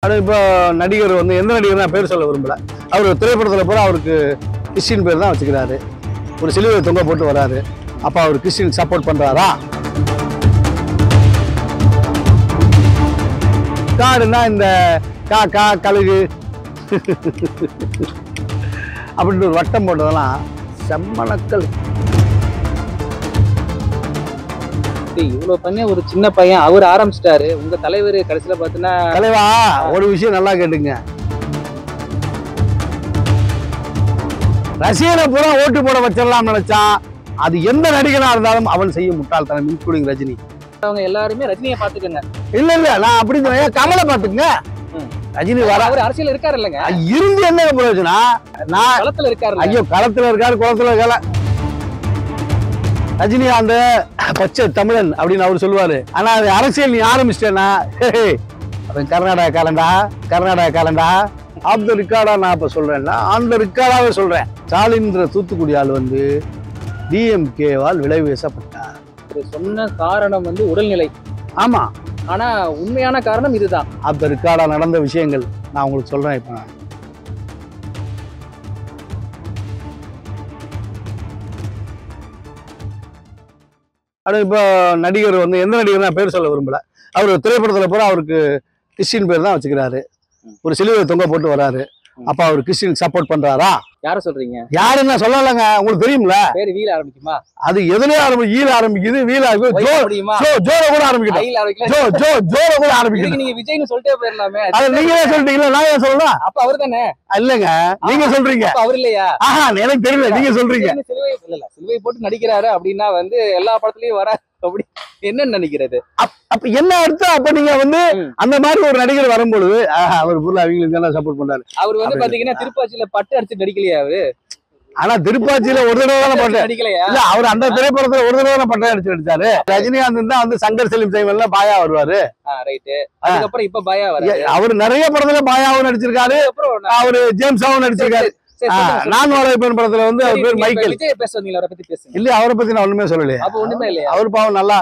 ஆனால் இப்போ நடிகர் வந்து எந்த நடிகர் நான் பேர் சொல்ல விரும்பல. அவர் திரைப்படத்தில் பூரா அவருக்கு கிறிஸ்டின் பேர் தான் வச்சுக்கிறாரு. ஒரு சிலுவை தொங்க போட்டு வராரு. அப்போ அவர் கிறிஸ்டின் சப்போர்ட் பண்ணுறாரா? காடுன்னா இந்த காக்கா கழுகு அப்படின்ட்டு ஒரு வட்டம் போட்டதெல்லாம் செம்மணக்கள். இவ்வளவு பண்ணி ஒரு சின்ன பையன் அவர் ஆரம்பிச்சிட்டாரு. உங்க தலைவர் கடைசியில பாத்தீங்கன்னா தலைவா ஒரு விஷயம் நல்லா கேட்டுங்க. ரசிகனை பூரா ஓட்டு போட வச்சிடலாம் நினைச்சான். அது எந்த நடிகனா இருந்தாலும் அவன் செய்யும் முட்டாள்தனம், இன்க்ளூடிங் ரஜினி. அவங்க எல்லாருமே ரஜினியை பாத்துக்கங்க. இல்ல இல்ல நான் அப்படி சொன்னேன். கமலை பாத்துக்குங்க. ரஜினி வர அவர் அரசியல் இருக்காரு இல்லங்க. இருந்து என்ன பிரயோஜனம்? நான் களத்துல இருக்காரு. ஐயோ களத்துல இருக்காரு, குளத்துல இருக்கால. ரஜினிகாந்த் பச்சை தமிழன் அப்படின்னு அவர் சொல்லுவாரு. ஆனா அது அரசியல் நீ ஆரம்பிச்சிட்டேன்னா கர்நாடகா காலண்டா ஆஃப் த ரிக்கார்டா நான் இப்ப சொல்றேன்னா ஆன் த ரிக்கார்டாவே சொல்றேன். ஸ்டாலின்ற தூத்துக்குடி ஆள் வந்து டிஎம்கேவால் விலை வீசப்பட்டார். சொன்ன காரணம் வந்து உடல்நிலை. ஆமா, ஆனா உண்மையான காரணம் இதுதான். ஆஃப் த ரிக்கார்டா நடந்த விஷயங்கள் நான் உங்களுக்கு சொல்றேன். இப்ப இப்போ நடிகர் வந்து எந்த நடிகர் நான் பேர் சொல்ல விரும்பல. அவர் திரைப்படத்தில் பூரா அவருக்கு கிறிஸ்டின் பேர் தான் வச்சுக்கிறாரு. ஒரு சிலுவை தொங்க போட்டு வராரு. அப்ப அவர் கிறிஸ்டின் சப்போர்ட் பண்றாரா? யார சொல்றீங்க? யாருன்னா சொல்லலங்க, உங்களுக்கு தெரியும்ல. பேர் வீல ஆரம்பிக்குமா? அது எதுலயே ஈல ஆரம்பிக்குது, வீல ஜோர கூட ஆரம்பிக்குது. நீங்க விஜய்னு சொல்லிட்டே போயிடலாமே. அது நீங்களே சொல்லிட்டீங்களா? நான் ஏன் சொல்லலாம்? அப்ப அவர் தானே? இல்லங்க, நீங்க சொல்றீங்க. அவர் இல்லையா? எனக்கு தெரியல, நீங்க சொல்றீங்க. சிலுவை போட்டு நடிக்கிறாரு அப்படின்னா வந்து எல்லா படத்துலயும் வர அப்படி என்ன நினைக்கிறது? அப்ப என்ன அர்த்தம்? அப்ப நீங்க வந்து அந்த மாதிரி ஒரு நடிகர் வரும்பொழுது அவர் பொருள் அவங்களுக்கு சப்போர்ட் பண்றாரு. அவர் வந்து பாத்தீங்கன்னா திருப்பாச்சியில பட்டு அடிச்சு நடிக்கலையா அவரு? ஆனா திருப்பாச்சியில ஒரு தடவை தானே பட்டு நடிக்கலையா? இல்ல, அவர் அந்த திரைப்படத்துல ஒரு தடவை தானே பட்டு அடிச்சு நடிச்சாரு. ரஜினிகாந்த் தான் வந்து சங்கர் செலிம் சைமன்ல பாயா வருவாரு. அதுக்கப்புறம் இப்ப பாயா வராரு. அவர் நிறைய படத்துல பாயாவும் நடிச்சிருக்காரு. அவரு ஜேம்ஸாவும் நடிச்சிருக்காரு. நான் வாழைப்பன் படத்துல வந்து அவர் பேர் மைக்கேல். இல்ல, அவரை பத்தி நான் ஒண்ணுமே சொல்லலையே. அவர் பாவம் நல்லா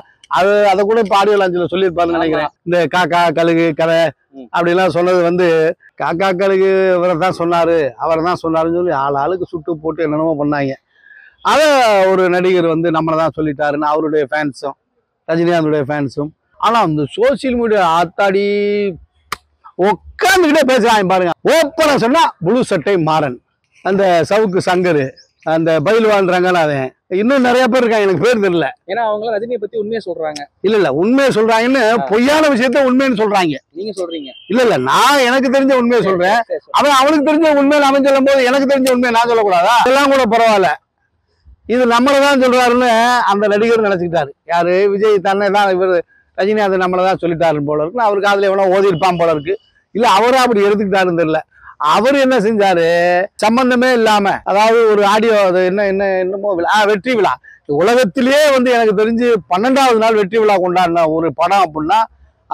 அதை கூட இப்ப ஆடியோ லாஞ்சில சொல்லியிருப்பாருன்னு நினைக்கிறேன். இந்த காக்கா கழுகு கதை அப்படி எல்லாம் சொன்னது வந்து காக்கா கழுகு இவரை தான் சொன்னாரு, அவரை தான் சொன்னாருன்னு சொல்லி ஆளுக்கு சுட்டு போட்டு என்னென்னமோ பண்ணாங்க. அத ஒரு நடிகர் வந்து நம்மளை தான் சொல்லிட்டாருன்னு அவருடைய ஃபேன்ஸும் ரஜினிகாந்துடைய ஃபேன்ஸும். ஆனா அந்த சோசியல் மீடியா ஆத்தாடி உட்காந்துக்கிட்டே பேசுறாங்க பாருங்க. ஓப்பனா சொன்னா முழு சட்டை மாறன், அந்த சவுக்கு சங்கரு, அந்த பயில்வான் ரங்கநாதன், இன்னும் நிறைய பேர் இருக்காங்க, எனக்கு பேர் தெரியல. ஏன்னா அவங்க ரஜினியை பத்தி உண்மையை சொல்றாங்க. இல்ல உண்மையை சொல்றாங்கன்னு பொய்யான விஷயத்த உண்மைன்னு சொல்றாங்க. நீங்க சொல்றீங்க. இல்ல நான் எனக்கு தெரிஞ்ச உண்மையை சொல்றேன். அவனுக்கு தெரிஞ்ச உண்மையை அவன் சொல்லும் போது எனக்கு தெரிஞ்ச உண்மையை நான் சொல்லக்கூடாதா? இதெல்லாம் கூட பரவாயில்ல, இது நம்மளதான் சொல்றாருன்னு அந்த நடிகர் நினைச்சுக்கிட்டாரு. யாரு? விஜய் தன்னை தான் இவர் ரஜினிகாந்த் நம்மளதான் சொல்லிட்டாரு போல இருக்கு. அவருக்கு அதுல எவனோ ஓதி இருப்பான் போல இருக்கு. இல்ல அவரா அப்படி எடுத்துக்கிட்டாருன்னு தெரியல. அவர் என்ன செஞ்சாரு, சம்பந்தமே இல்லாம, அதாவது ஒரு ஆடியோ, அது என்னமோ வெற்றி விழா, உலகத்திலேயே வந்து எனக்கு தெரிஞ்சு 12வது நாள் வெற்றி விழா கொண்டாடின ஒரு படம் அப்படின்னா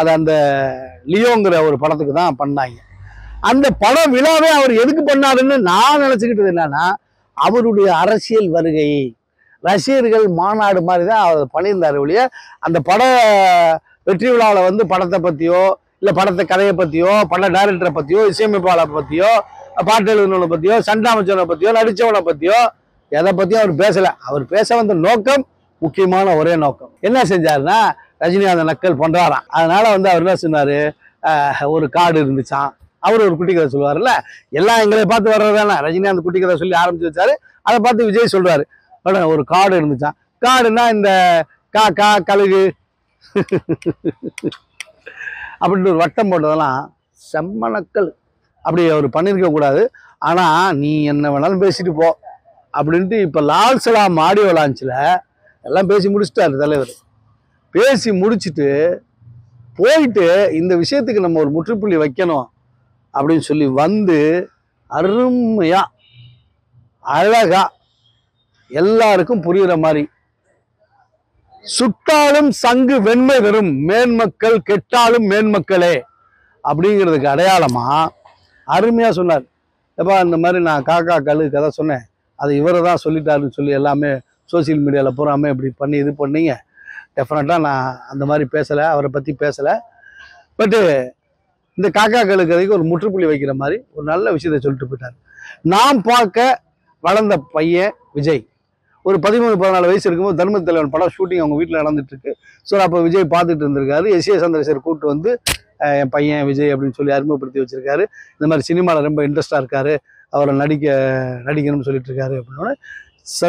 அது அந்த லியோங்கிற ஒரு படத்துக்கு தான் பண்ணாங்க. அந்த படம் விழாவே அவர் எதுக்கு பண்ணாருன்னு நான் நினைச்சுக்கிட்டது என்னன்னா, அவருடைய அரசியல் வருகை, ரசிகர்கள் மாநாடு மாதிரி தான் அவர் பண்ணியிருந்தாரு ஒழிய அந்த பட வெற்றி விழாவில் வந்து படத்தை பத்தியோ இல்ல படத்தை கதையை பத்தியோ பட டைரக்டரை பத்தியோ இசையமைப்பாளரை பத்தியோ பாட்டு எழுதுனவனை பத்தியோ சண்டை அமைச்சவனை பத்தியோ நடிச்சவனை பத்தியோ எதை பத்தியும் அவர் பேசல. அவர் பேச வந்த நோக்கம், முக்கியமான ஒரே நோக்கம் என்ன செஞ்சாருன்னா, ரஜினிகாந்த் நக்கல் பண்றாராம். அதனால வந்து அவர் என்ன சொன்னாரு, ஒரு காடு இருந்துச்சான். அவர் ஒரு குட்டி கதை சொல்லுவாருல்ல, எல்லாம் எங்களை பார்த்து வர்றதுதானே. ரஜினிகாந்த் குட்டி கதை சொல்லி ஆரம்பிச்சு வச்சாரு. அதை பார்த்து விஜய் சொல்றாரு, ஒரு காடு இருந்துச்சான். காடுன்னா இந்த காக்கா கழுகு அப்படின்ட்டு ஒரு வட்டம் போட்டதெல்லாம் செம்மணக்கள். அப்படி அவர் பண்ணியிருக்க கூடாது. ஆனா நீ என்ன வேணாலும் பேசிட்டு போ அப்படின்ட்டு இப்ப லால் சலாம் ஆடியோ லான்ச்சில் எல்லாம் பேசி முடிச்சுட்டாரு தலைவர். பேசி முடிச்சுட்டு போயிட்டு இந்த விஷயத்துக்கு நம்ம ஒரு முற்றுப்புள்ளி வைக்கணும் அப்படின்னு சொல்லி வந்து அருமையா அழகா எல்லாருக்கும் புரியுற மாதிரி, சுட்டாலும் சங்கு வெண்மை வரும், மேன்மக்கள் கெட்டாலும் மேன்மக்களே அப்படிங்கிறதுக்கு அடையாளமா அருமையா சொன்னார். எப்பா இந்த மாதிரி நான் காக்கா கழு கதை சொன்னேன், அது இவரை தான் சொல்லிட்டாருன்னு சொல்லி எல்லாமே சோசியல் மீடியாவில் பூராமே இப்படி பண்ணி இது பண்ணீங்க. டெஃபினட்டாக நான் அந்த மாதிரி பேசலை, அவரை பற்றி பேசலை. பட்டு இந்த காக்காக்களுக்கு ஒரு முற்றுப்புள்ளி வைக்கிற மாதிரி ஒரு நல்ல விஷயத்தை சொல்லிட்டு போயிட்டார். நாம் பார்க்க வளர்ந்த பையன் விஜய் ஒரு 13-14 வயசு இருக்கும்போது தர்ம தலைவன் படம் ஷூட்டிங் அவங்க வீட்டில் நடந்துட்டு இருக்கு. ஸோ அப்போ விஜய் பார்த்துட்டு இருந்திருக்காரு. எஸ்.ஏ. சந்திரசேகர் கூப்பிட்டு வந்து என் பையன் விஜய் அப்படின்னு சொல்லி அறிமுகப்படுத்தி வச்சிருக்காரு. இந்த மாதிரி சினிமாவில் ரொம்ப இன்ட்ரெஸ்டாக இருக்காரு, அவரை நடிக்கணும்னு சொல்லிட்டு இருக்காரு அப்படின்னோடனே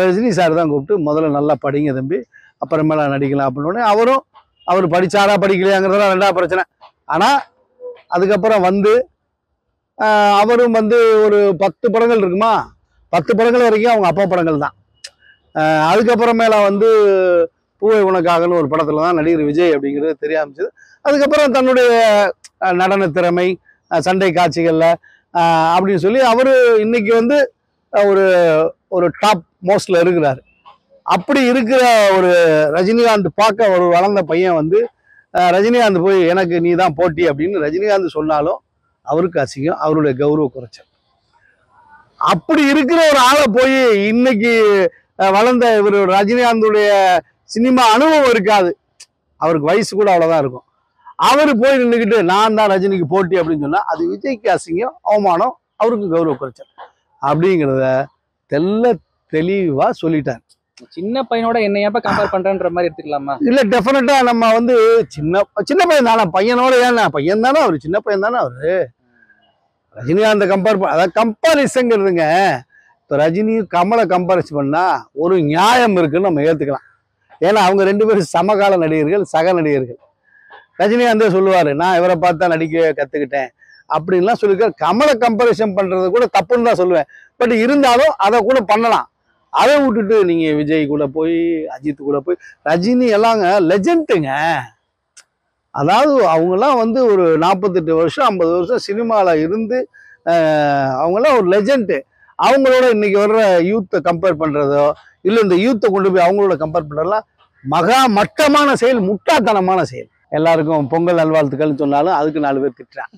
ரஜினி சார் தான் கூப்பிட்டு முதல்ல நல்லா படிங்க தம்பி, அப்புறமேல நடிக்கலாம் அப்படின்னோடனே அவர் படிச்சாரா படிக்கலையாங்கிறதெல்லாம் ரெண்டாவது பிரச்சனை. ஆனால் அதுக்கப்புறம் வந்து அவரும் வந்து ஒரு 10 படங்கள் இருக்குமா, 10 படங்கள் வரைக்கும் அவங்க அப்பா படங்கள் தான். அதுக்கப்புறமேல வந்து பூவை உனக்காகன்னு ஒரு படத்துல தான் நடிகர் விஜய் அப்படிங்கிறது தெரிய ஆரம்பிச்சது. அதுக்கப்புறம் தன்னுடைய நடன திறமை, சண்டை காட்சிகள்ல அப்படின்னு சொல்லி அவரு இன்னைக்கு வந்து ஒரு டாப் மோஸ்ட்ல இருக்கிறாரு. அப்படி இருக்கிற ஒரு ரஜினிகாந்த் பார்க்க ஒரு வளர்ந்த பையன் வந்து ரஜினிகாந்த் போய் எனக்கு நீ தான் போட்டி அப்படின்னு ரஜினிகாந்த் சொன்னாலும் அவருக்கு அசிங்கம், அவருடைய கௌரவ குறைச்சல். அப்படி இருக்கிற ஒரு ஆளை போய் இன்னைக்கு வளர்ந்த இவர் ரஜினிகாந்துடைய சினிமா அனுபவம் இருக்காது, அவருக்கு வயசு கூட அவ்வளவுதான் இருக்கும். அவரு போய் நின்றுக்கிட்டு நான் தான் ரஜினிக்கு போட்டி அப்படின்னு சொன்னா அது விஜய்க்கு அசிங்கம், அவமானம், அவருக்கு கௌரவ குறைச்சல் அப்படிங்கிறத தெளிவா சொல்லிட்டார். சின்ன பையனோட என்னையப்ப கம்பேர் பண்றன்ற மாதிரி எடுத்துக்கலாமா? இல்ல, டெஃபினட்டா நம்ம வந்து சின்ன பையன் தானே, பையனோட ஏன்னா பையன் தானே அவரு, சின்ன பையன் தானே அவரு. ரஜினிகாந்த் அதாவது கம்பாரிசன்ங்கிறதுங்க. இப்போ ரஜினி கமலை கம்பேரிசன் பண்ணா ஒரு நியாயம் இருக்குன்னு நம்ம ஏத்துக்கலாம். ஏன்னா அவங்க 2 பேரும் சமகால நடிகர்கள், சக நடிகர்கள். ரஜினிகாந்தே சொல்லுவாரு நான் இவரை பார்த்தா நடிக்க கத்துக்கிட்டேன் அப்படின்லாம் சொல்லியிருக்காரு. கமலை கம்பேரிசன் பண்றது கூட தப்புன்னு தான் சொல்லுவேன். பட் இருந்தாலும் அதை கூட பண்ணலாம். அதை விட்டுட்டு நீங்க விஜய் கூட போய் அஜித் கூட போய், ரஜினி எல்லாங்க லெஜெண்டுங்க. அதாவது அவங்கெல்லாம் வந்து ஒரு 48 வருஷம் 50 வருஷம் சினிமாவில் இருந்து அவங்கெல்லாம் ஒரு லெஜெண்டு. அவங்களோட இன்னைக்கு வர்ற யூத்தை கம்பேர் பண்றதோ இல்லை இந்த யூத்தை கொண்டு போய் அவங்களோட கம்பேர் பண்றதெல்லாம் மகா மட்டமான செயல், முட்டாள்தனமான செயல். எல்லாருக்கும் பொங்கல் நல்வாழ்த்துக்கள்னு சொன்னாலும் அதுக்கு 4 பேர் திட்டுறான்.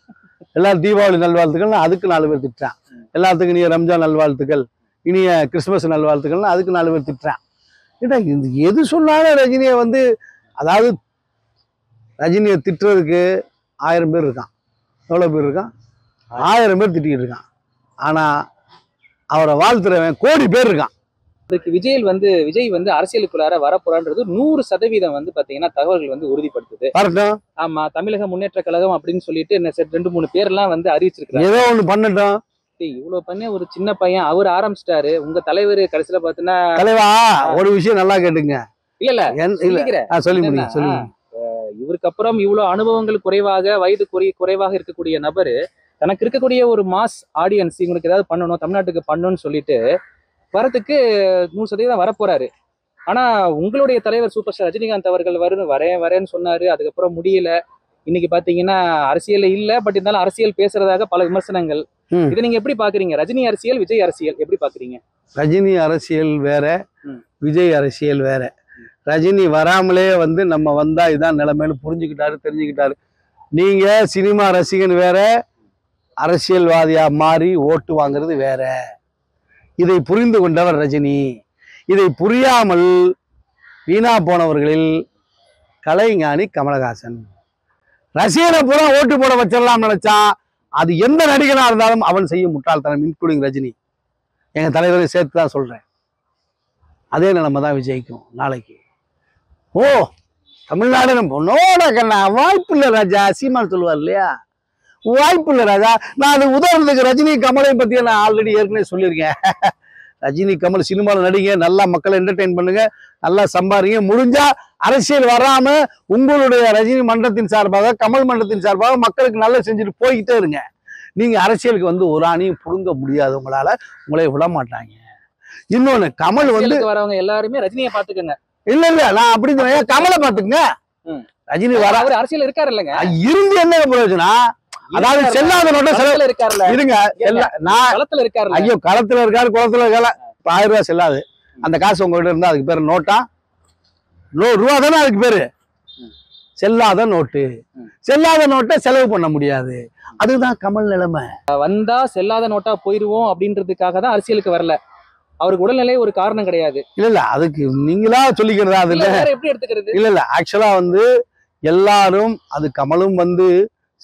எல்லாரும் தீபாவளி நல்வாழ்த்துக்கள்னு அதுக்கு 4 பேர் திட்டுறான். எல்லாத்துக்கும் இனிய ரம்ஜான் நல்வாழ்த்துக்கள், இனிய கிறிஸ்துமஸ் நல்வாழ்த்துக்கள்னு அதுக்கு 4 பேர் திட்டுறான். ஏன்னா எது சொன்னாலும் ரஜினியை வந்து, அதாவது ரஜினியை திட்டுறதுக்கு 1000 பேர் இருக்கான். எவ்வளோ பேர் இருக்கான்? 1000 பேர் திட்டிக்கிட்டு இருக்கான். ஆனா அவரை வாழ்த்துறவன் கோடி பேர் இருக்கான். அதுக்கு விஜய் வந்து அரசியலுக்குள்ளார வரப்போறான்றது 100% வந்து பாத்தீங்கன்னா தகவல்கள் வந்து உறுதிப்படுத்துது. வரட்டும். ஆமா, தமிழக முன்னேற்ற கழகம் அப்படின்னு சொல்லிட்டு 2-3 பேர்லாம் வந்து அறிவிச்சிருக்காங்க. ஏதோ ஒண்ணு பண்ணட்டும். இவ்வளவு பண்ண ஒரு சின்ன பையன் அவர் ஆரம்பிச்சிட்டாரு. உங்க தலைவர் கடைசியில பாத்தீங்கன்னா தலைவா ஒரு விஷயம் நல்லா கேட்டுங்க. இல்ல சொல்லி முடியும். இவருக்கு அப்புறம் இவ்வளவு அனுபவங்கள் குறைவாக, வயது குறைவாக இருக்கக்கூடிய நபரு தனக்கு இருக்கக்கூடிய ஒரு மாஸ் ஆடியன்ஸ் இவங்களுக்கு ஏதாவது பண்ணணும், தமிழ்நாட்டுக்கு பண்ணணும்னு சொல்லிட்டு வரத்துக்கு 100% வரப்போறாரு. ஆனா உங்களுடைய தலைவர் சூப்பர் ஸ்டார் ரஜினிகாந்த் அவர்கள் வரேன்னு சொன்னாரு. அதுக்கப்புறம் முடியல. இன்னைக்கு பாத்தீங்கன்னா அரசியல் இல்ல, பட் இருந்தாலும் அரசியல் பேசுறதாக பல விமர்சனங்கள். இதை நீங்க எப்படி பாக்குறீங்க? ரஜினி அரசியல், விஜய் அரசியல் எப்படி பாக்குறீங்க? ரஜினி அரசியல் வேற, விஜய் அரசியல் வேற. ரஜினி வராமலே வந்து நம்ம வந்தா இதான் நிலைமைன்னு புரிஞ்சுக்கிட்டாரு, தெரிஞ்சுக்கிட்டாரு. நீங்க சினிமா ரசிகன் வேற, அரசியல்வாதியா மாறி ஓட்டு வாங்குறது வேற. இதை புரிந்து கொண்டவர் ரஜினி. இதை புரியாமல் வீணா போனவர்களில் கலைஞானி கமலஹாசன். ரசிகனை பூரா ஓட்டு போட வச்சிடலாம் நினைச்சா அது எந்த நடிகனா இருந்தாலும் அவன் செய்யும் முட்டாள்தனம், இன்க்ளூடிங் ரஜினி. எங்க தலைவரை சேர்த்து தான் சொல்றேன். அதே நிலைமை தான் விஜய்க்கும் நாளைக்கு. ஓ தமிழ்நாடு கண்ணா வாய்ப்பு இல்லை ராஜா, சீமான் சொல்லுவார் இல்லையா, வாய்ப்பு இல்லை ராஜா. நான் அது உதாரணத்துக்கு ரஜினி கமலை பத்தி நான் ஆல்ரெடி ஏற்கனவே சொல்லியிருக்கேன். ரஜினி கமல் சினிமாவில் நடிங்க, நல்லா மக்களை என்டர்டெயின் பண்ணுங்க, நல்லா சம்பாதிங்க. முடிஞ்சா அரசியல் வராம உங்களுடைய ரஜினி மன்றத்தின் சார்பாக, கமல் மன்றத்தின் சார்பாக மக்களுக்கு நல்லா செஞ்சுட்டு போய்கிட்டே இருங்க. நீங்க அரசியலுக்கு வந்து ஒரு அணியும் புடுங்க முடியாது, உங்களால உங்களை விட மாட்டாங்க. இன்னொன்னு கமல் வந்து வரவங்க எல்லாருமே ரஜினியை பாத்துக்கங்க. இல்ல நான் அப்படி கமலை பாத்துக்கங்க. ரஜினி வர அரசியல் இருக்காரு இல்லைங்க, இருந்து என்ன பிரயோஜனம்? அதாவது செல்லாத நோட்டை செலவு இருக்காருல்ல, இருங்க நான் களத்துல இருக்காரு. ஐயோ களத்துல இருக்காரு, குளத்துல இருக்கால. 1000 ரூபாய் செல்லாது. அந்த காசு உங்ககிட்ட இருந்தா அதுக்கு பேரு நோட்டா? ரூபா தானே அதுக்கு பேரு. செல்லாத நோட்டு. செல்லாத நோட்டை செலவு பண்ண முடியாது. அதுதான் கமல் நிலைமை. வந்தா செல்லாத நோட்டா போயிருவோம் அப்படின்றதுக்காக தான் அரசியலுக்கு வரல. அவருக்கு உடல்நிலை ஒரு காரணம் கிடையாது. இல்ல அதுக்கு நீங்களா சொல்லிக்கிறதா? அது எப்படி எடுத்துக்கிறது? இல்ல ஆக்சுவலா வந்து எல்லாரும், அது கமலும் வந்து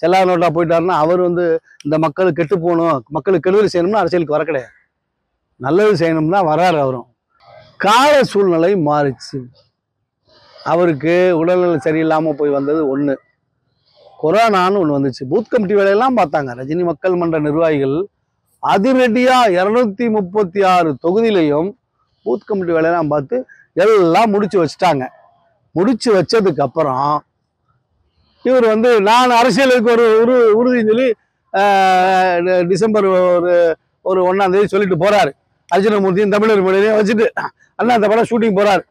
செல்லாத நோட்டா போயிட்டாருன்னா அவர் வந்து இந்த மக்களுக்கு கெட்டு போகணும், மக்களுக்கு கெடுதல் செய்யணும்னு அரசியலுக்கு வர கிடையாது. நல்லது செய்யணும்னா வராரு அவரும். கால சூழ்நிலை மாறிச்சு. அவருக்கு உடல்நிலை சரியில்லாமல் போய் வந்தது ஒன்று, கொரோனான்னு ஒன்று வந்துச்சு. பூத் கமிட்டி வேலையெல்லாம் பார்த்தாங்க ரஜினி மக்கள் மன்ற நிர்வாகிகள். அதிரடியாக 236 தொகுதியிலையும் பூத் கமிட்டி வேலையெல்லாம் பார்த்து எல்லாம் முடிச்சு வச்சுட்டாங்க. முடிச்சு வச்சதுக்கு அப்புறம் இவர் வந்து நான் அரசியலுக்கு ஒரு உறுதின்னு சொல்லி டிசம்பர் ஒரு 1ஆம் தேதி சொல்லிட்டு போறாரு. அர்ஜுனமூர்த்தியும் தமிழர் மொழியிலையும் வச்சுட்டு அண்ணா அந்த படம் ஷூட்டிங் போறாரு.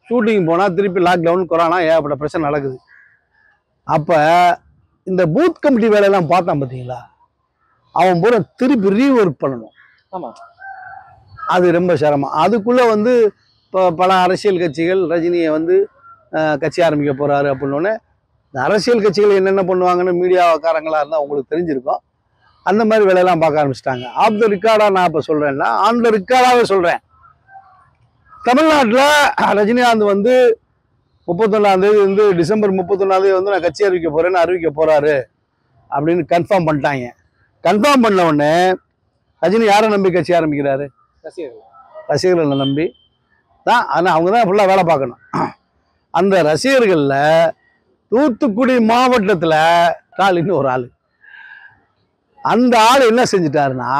ஷூட்டிங் போனால் திருப்பி லாக்டவுன், கொரோனா, ஏகப்பட்ட பிரச்சனை நடக்குது. அப்போ இந்த பூத் கமிட்டி வேலையெல்லாம் பார்த்தான் பார்த்தீங்களா, அவன் பூரா திருப்பி ரீஒர்க் பண்ணணும். ஆமாம், அது ரொம்ப சிரமம். அதுக்குள்ளே வந்து இப்போ பல அரசியல் கட்சிகள் ரஜினியை வந்து கட்சி ஆரம்பிக்க போகிறாரு அப்படின்னோடனே இந்த அரசியல் கட்சிகள் என்னென்ன பண்ணுவாங்கன்னு மீடியாக்காரங்களாக இருந்தால் உங்களுக்கு தெரிஞ்சிருக்கும். அந்த மாதிரி வேலையெல்லாம் பார்க்க ஆரம்பிச்சிட்டாங்க. ஆஃப் த ரெக்கார்டாக நான் இப்போ சொல்கிறேன்னா ஆன் த ரெக்கார்டாகவே சொல்கிறேன். தமிழ்நாட்டில் ரஜினிகாந்த் வந்து 31ஆம் தேதி வந்து டிசம்பர் 31ஆம் தேதி வந்து நான் கட்சி அறிவிக்க போகிறேன்னு அறிவிக்க போகிறாரு அப்படின்னு கன்ஃபார்ம் பண்ணிட்டாங்க. கன்ஃபார்ம் பண்ண உடனே ரஜினி யாரை நம்பி கட்சி ஆரம்பிக்கிறாரு? ரசிகர்களை நம்பி தான். ஆனால் அவங்க தான் ஃபுல்லாக வேலை பார்க்கணும். அந்த ரசிகர்களில் தூத்துக்குடி மாவட்டத்தில் ஸ்டாலின்னு ஒரு ஆள், அந்த ஆள் என்ன செஞ்சிட்டாருன்னா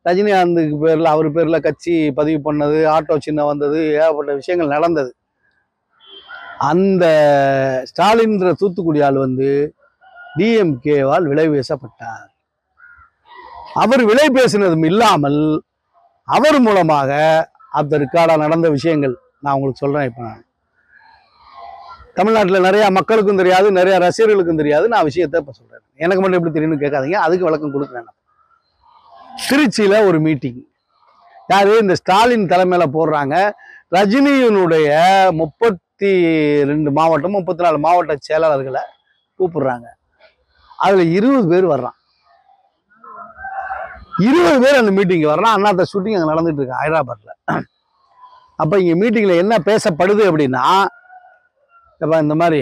ரஜினிகாந்துக்கு பேரில் அவர் பேரில் கட்சி பதிவு பண்ணது, ஆட்டோ சின்னம் வந்தது, ஏகப்பட்ட விஷயங்கள் நடந்தது. அந்த ஸ்டாலின்ற தூத்துக்குடி ஆள் வந்து டிஎம்கேவால் விலை பேசப்பட்டார். அவர் விலை பேசினதும் இல்லாமல் அவர் மூலமாக அந்த ரெக்கார்டாக நடந்த விஷயங்கள் நான் உங்களுக்கு சொல்கிறேன். இப்போ நான் தமிழ்நாட்டில் நிறையா மக்களுக்கும் தெரியாது, நிறையா ரசிகர்களுக்கும் தெரியாது. நான் விஷயத்தை இப்போ சொல்கிறேன். எனக்கு மட்டும் எப்படி தெரியும்னு கேட்காதீங்க, அதுக்கு விளக்கம் கொடுக்குறேன். திருச்சியில் ஒரு மீட்டிங், யார் இந்த ஸ்டாலின் தலைமையில் போடுறாங்க. ரஜினியினுடைய 32 மாவட்டம் 34 மாவட்ட செயலாளர்களை கூப்பிடுறாங்க. அதில் 20 பேர் வர்றான். 20 பேர் அந்த மீட்டிங்கு வர்றான். அண்ணாத்த ஷூட்டிங் அங்கே நடந்துட்டு இருக்கு ஹைதராபாத்தில். அப்போ இங்கே மீட்டிங்கில் என்ன பேசப்படுது அப்படின்னா, இப்போ இந்த மாதிரி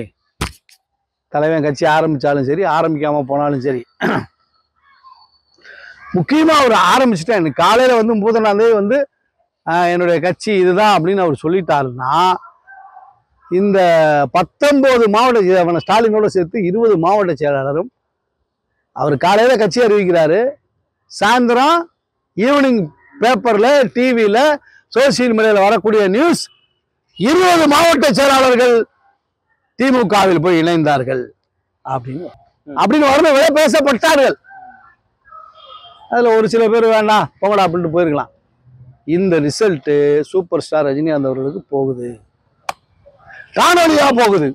தலைவன் கட்சி ஆரம்பித்தாலும் சரி, ஆரம்பிக்காமல் போனாலும் சரி, முக்கியமாக அவர் ஆரம்பிச்சுட்டேன் எனக்கு காலையில் வந்து 31ஆம் தேதி வந்து என்னுடைய கட்சி இதுதான் அப்படின்னு அவர் சொல்லிட்டாருன்னா, இந்த 19 மாவட்ட அவனை ஸ்டாலினோட சேர்த்து 20 மாவட்ட செயலாளரும் அவர் காலையில் கட்சி அறிவிக்கிறாரு. சாயந்தரம் ஈவினிங் பேப்பரில், டிவியில், சோசியல் மீடியாவில் வரக்கூடிய நியூஸ் 20 மாவட்ட செயலாளர்கள் திமுகவில் போய் இணைந்தார்கள் அப்படின்னு வரவே பேசப்பட்டார்கள். அதில் ஒரு சில பேர் வேண்டாம் போங்கடா அப்படின்ட்டு போயிருக்கலாம். இந்த ரிசல்ட்டு சூப்பர் ஸ்டார் ரஜினிகாந்த் அவர்களுக்கு போகுது, காணொலியாக போகுது.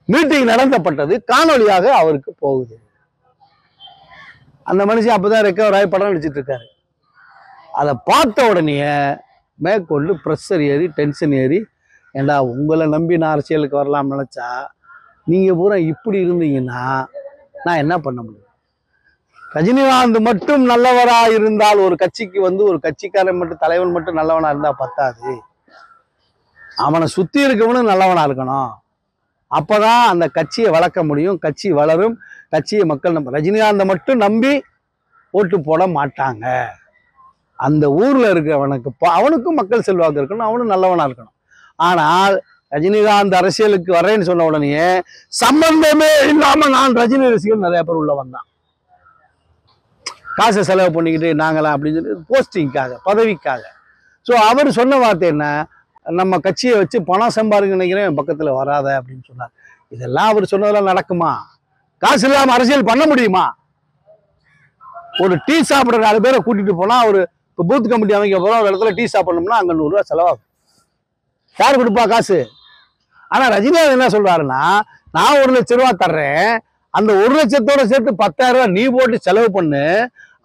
மீட்டிங் நடத்தப்பட்டது காணொலியாக அவருக்கு போகுது. அந்த மனுஷன் அப்போதான் ரெக்கவர் ஆகி படம் நடிச்சிட்டு இருக்காரு. அதை பார்த்த உடனே மேற்கொண்டு ப்ரெஷர் ஏறி டென்ஷன் ஏறி, ஏண்டா உங்களை நம்பி நான் அரசியலுக்கு வரலாம்னு நினச்சா நீங்கள் பூரா இப்படி இருந்தீங்கன்னா நான் என்ன பண்ண முடியும்? ரஜினிகாந்த் மட்டும் நல்லவராக இருந்தால், ஒரு கட்சிக்கு வந்து ஒரு கட்சிக்காரன் மட்டும் தலைவன் மட்டும் நல்லவனாக இருந்தால் பத்தாது, அவனை சுற்றி இருக்கவனும் நல்லவனாக இருக்கணும். அப்போ தான் அந்த கட்சியை வளர்க்க முடியும், கட்சி வளரும், கட்சியை மக்கள் ரஜினிகாந்தை மட்டும் நம்பி ஓட்டு போட மாட்டாங்க. அந்த ஊரில் இருக்கிறவனுக்கு அவனுக்கும் மக்கள் செல்வாக்கு இருக்கணும், அவனும் நல்லவனாக இருக்கணும். ஆனால் ரஜினிகாந்த் அரசியலுக்கு வரேன்னு சொன்ன உடனே சம்பந்தமே இல்லாமல் நான் ரஜினி ரசிகர் நிறைய பேர் உள்ள வந்தான். காசை செலவு பண்ணிக்கிட்டு நாங்களாம் அப்படின்னு சொல்லி போஸ்டிங்காக, பதவிக்காக. ஸோ அவர் சொன்ன வார்த்தை என்ன, நம்ம கட்சியை வச்சு பணம் சம்பாதிக்க நினைக்கிறேன், என் பக்கத்தில் வராத அப்படின்னு சொன்னார். இதெல்லாம் அவர் சொன்னதெல்லாம் நடக்குமா? காசு இல்லாமல் அரசியல் பண்ண முடியுமா? ஒரு டீ சாப்பிட்ற 4 பேரை கூட்டிகிட்டு போனால், ஒரு இப்போ பூத் கமிட்டி அமைக்க போகிறோம், ஒரு இடத்துல டீ சாப்பிடணும்னா அங்கே 100 ரூபா செலவாகும். யார் கொடுப்பா காசு? ஆனால் ரஜினிகாந்த் என்ன சொல்றாருன்னா, நான் 1 லட்ச ரூபா தர்றேன், அந்த 1 லட்சத்தோட சேர்த்து 10,000 ரூபா நீ போட்டு செலவு பண்ணு,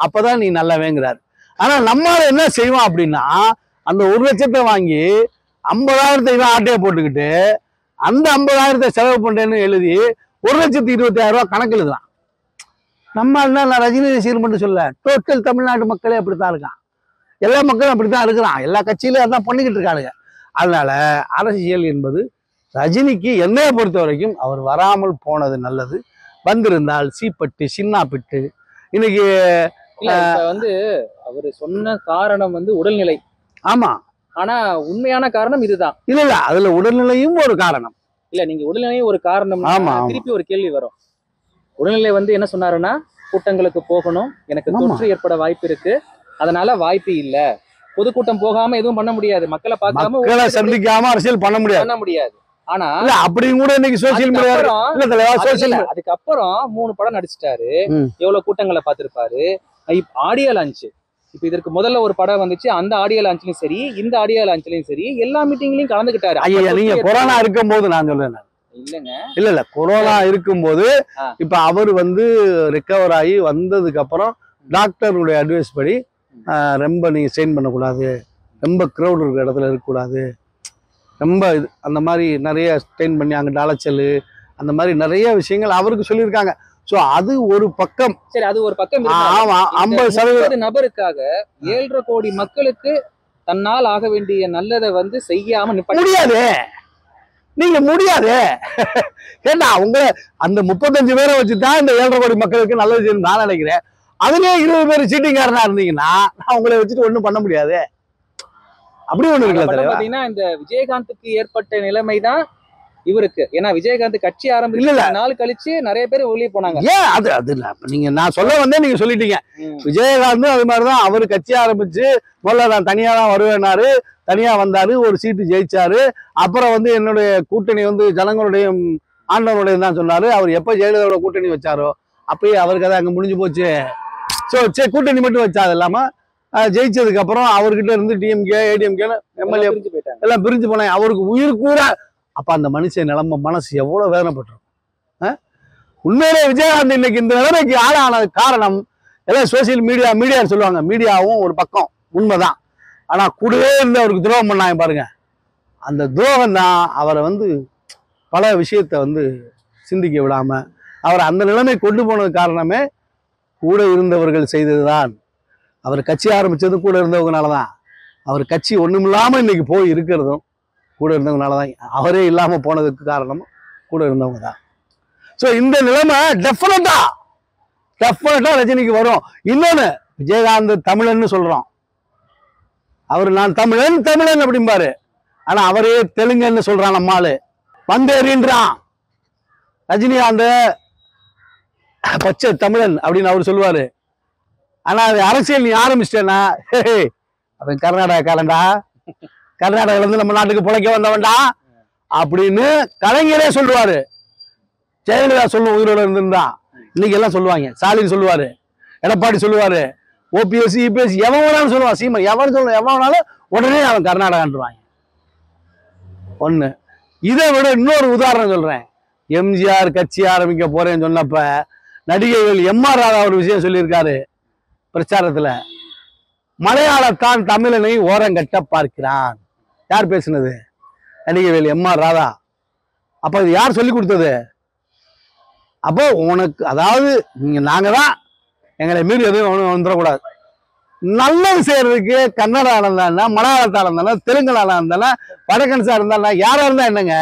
அப்பதான் நீ நல்லவேங்கிறாரு. ஆனா நம்மால என்ன செய்வோம் அப்படின்னா, அந்த 1 லட்சத்தை வாங்கி 50,000 இவன் ஆட்டையை போட்டுக்கிட்டு அந்த 50,000 செலவு பண்றேன்னு எழுதி 1,20,000 ரூபா கணக்கு எழுதலாம். நம்ம நான் ரஜினி ரசிகர் மட்டும் சொல்ல, டோட்டல் தமிழ்நாட்டு மக்களே அப்படித்தான் இருக்கான். எல்லா மக்களும் அப்படித்தான் இருக்கிறான். எல்லா கட்சியிலும் அதான் பண்ணிக்கிட்டு இருக்கானுங்க. அதனால அரசியல் என்பது ரஜினிக்கு என்னைய பொறுத்த வரைக்கும் அவர் வராமல் போனது நல்லது. வந்திருந்தால் சீப்பட்டு சின்னாப்பிட்டு இன்னைக்கு இல்ல இப்ப வந்து அவரு சொன்ன காரணம் வந்து உடல்நிலை. ஆமா. ஆனா உண்மையான காரணம் இதுதான். இல்ல அதுல உடல்நிலையும் ஒரு காரணம். இல்ல நீங்க உடல்நிலையும் ஒரு காரணம். ஆமா. திருப்பி ஒரு கேள்வி வரும். உடல்நிலை வந்து என்ன சொன்னாருன்னா, கூட்டங்களுக்கு போகணும், எனக்கு தொற்று ஏற்பட வாய்ப்பு இருக்கு, அதனால வாய்ப்பு இல்ல. பொதுக்கூட்டம் போகாம எதுவும் பண்ண முடியாது, மக்களை பார்க்காம மக்களை சந்திக்காம அரசியல் பண்ண முடியாது. ஆனா இல்ல அப்படியும் கூட இன்னைக்கு சோசியல் மீடியா அதுக்கப்புறம் 3 படம் நடிச்சிட்டாரு. எவ்வளவு கூட்டங்களை பார்த்திருப்பாரு. ஆடியோ லான்ச், இப்ப இதற்கு முதல்ல ஒரு படம் வந்துச்சு, அந்த ஆடியோ லான்ச்லயும் சரி, இந்த ஆடியோ லான்ச்லயும் சரி, எல்லா மீட்டிங்லயும் கலந்துக்கிட்டாரு. ஐயா நீங்க கொரோனா இருக்கும் போது நான் சொல்றேன். இல்லங்க இல்ல கொரோனா இருக்கும்போது இப்ப அவரு வந்து ரிகவர் ஆகி வந்ததுக்கு அப்புறம் டாக்டருடைய அட்வைஸ் படி ரொம்ப நீங்க ஸ்ட்ரெயின் பண்ணக்கூடாது, ரொம்ப க்ரௌட் இருக்கிற இடத்துல இருக்கக்கூடாது, ரொம்ப இது அந்த மாதிரி நிறைய ஸ்ட்ரெயின் பண்ணி அங்கிட்ட அலைச்சல் அந்த மாதிரி நிறைய விஷயங்கள் அவருக்கு சொல்லியிருக்காங்க. ஸோ அது ஒரு பக்கம். சரி, அது ஒரு பக்கம். ஆமா, 50% நபருக்காக 7.5 கோடி மக்களுக்கு தன்னால் ஆக வேண்டிய நல்லதை வந்து செய்யாம முடியாது. நீங்க முடியாது. ஏன்னா அவங்க அந்த 35 பேரை வச்சுதான் இந்த 7.5 கோடி மக்களுக்கு நல்லது செய்யணும் நான் நினைக்கிறேன். அதுலயே 20 பேர் சீட்டிங்காரனா இருந்தீங்கன்னா அவங்கள வச்சுட்டு ஒண்ணும் பண்ண முடியாது. அப்படி ஒண்ணு இருக்குல்ல. பாத்தீங்கன்னா இந்த விஜயகாந்துக்கு ஏற்பட்ட நிலைமைதான் இவருக்கு. ஏன்னா விஜயகாந்த் கட்சி ஆரம்பிச்சு நாள் கழிச்சு நிறைய பேர் வெளியே போனாங்க. ஏன் அது இல்ல நீங்க நான் சொல்ல வந்தே நீங்க சொல்லிட்டீங்க. விஜயகாந்த் அது மாதிரிதான் அவரு கட்சி ஆரம்பிச்சு முதல்ல நான் தனியா தான் வருவேனாரு, தனியா வந்தாரு, ஒரு சீட்டு ஜெயிச்சாரு. அப்புறம் வந்து என்னுடைய கூட்டணி வந்து ஜனங்களுடைய ஆண்டவனுடைய தான் சொன்னாரு. அவர் எப்ப ஜெயலலிதாவோட கூட்டணி வச்சாரோ அப்பயே அவருக்கு அதை அங்க முடிஞ்சு போச்சு. ஸோ சரி கூட்டணி மட்டும் வச்சா அது இல்லாம ஜெயிச்சதுக்கு அப்புறம் அவர்கிட்ட இருந்து டிஎம்கே ஏடிஎம்கே எம்எல்ஏ எல்லாம் பிரிஞ்சு போனாங்க. அவருக்கு உயிர் கூற அப்ப அந்த மனுஷன் நிலைமை மனசு எவ்வளவு வேதனைப்பட்டிருக்கும். உண்மையிலே விஜயகாந்த் இன்னைக்கு இந்த நிலைமைக்கு ஆளானது காரணம் எல்லாம் சோசியல் மீடியான்னு சொல்லுவாங்க. மீடியாவும் ஒரு பக்கம் உண்மைதான். ஆனா கூடவே இருந்து அவருக்கு துரோகம் பண்ணாங்க பாருங்க. அந்த துரோகம் தான் அவரை வந்து பல விஷயத்த வந்து சிந்திக்க விடாம அவரை அந்த நிலைமை கொண்டு போனது காரணமே கூட இருந்தவர்கள் செய்ததுதான். அவர் கட்சி ஆரம்பிச்சது கூட இருந்தவங்கனாலதான். அவர் கட்சி ஒண்ணுமில்லாம இன்னைக்கு போய் இருக்கிறதும் கூட இருந்தவங்கனாலதான். அவரே இல்லாம போனதுக்கு காரணம் கூட இருந்தவங்க தான். ஸோ இந்த நிலைமை டெஃபினட்டா ரஜினிக்கு வரும். இன்னொன்னு, விஜயகாந்த் தமிழன்னு சொல்றோம், அவர் நான் தமிழன் அப்படிம்பாரு. ஆனா அவரே தெலுங்குன்னு சொல்றான். நம்மாளு வந்தேறின்றான். ரஜினிகாந்த் பச்சை தமிழன் அப்படின்னு அவர் சொல்லுவாரு. ஆனா அது அரசியல் நீ ஆரம்பிச்சிட்டேன்னா அவன் கர்நாடகா காலண்டா, கர்நாடகால இருந்து நம்ம நாட்டுக்கு பிழைக்க வந்தவன்டா அப்படின்னு கலைஞரே சொல்லுவாரு. ஜெயலலிதா சொல்லும் உயிரோட இருந்திருந்தா இன்னைக்கு எல்லாம் சொல்லுவாங்க. ஸ்டாலின் சொல்லுவாரு, எடப்பாடி சொல்லுவாரு, ஓபிஎஸ் இபிஎஸ் எவன் வேணாலும் சொல்லுவான், சீமா எவன் வேணாலும் உடனே அவன் கர்நாடகான்றாங்க. ஒண்ணு. இதை விட இன்னொரு உதாரணம் சொல்றேன். எம்ஜிஆர் கட்சி ஆரம்பிக்க போறேன்னு சொன்னப்ப நடிகைகள் எம்ஆர் ராதா ஒரு விஷயம் சொல்லியிருக்காரு பிரச்சாரத்துல. மலையாளத்தான் தமிழனை ஓரங்கட்ட பார்க்கிறான். யார் பேசுனது? நடிகைகள் எம்ஆர் ராதா. அப்ப இது யார் சொல்லி கொடுத்தது? அப்போ உனக்கு அதாவது நாங்க தான் எங்களை மீறி எதுவும் வந்துடக்கூடாது. நல்லது செய்யறதுக்கு கன்னடால இருந்தா, மலையாளத்தால இருந்தாலும், தெலுங்குல இருந்தாலும், வடக்கன்ஸா இருந்தாலும், யாரா இருந்தா என்னங்க?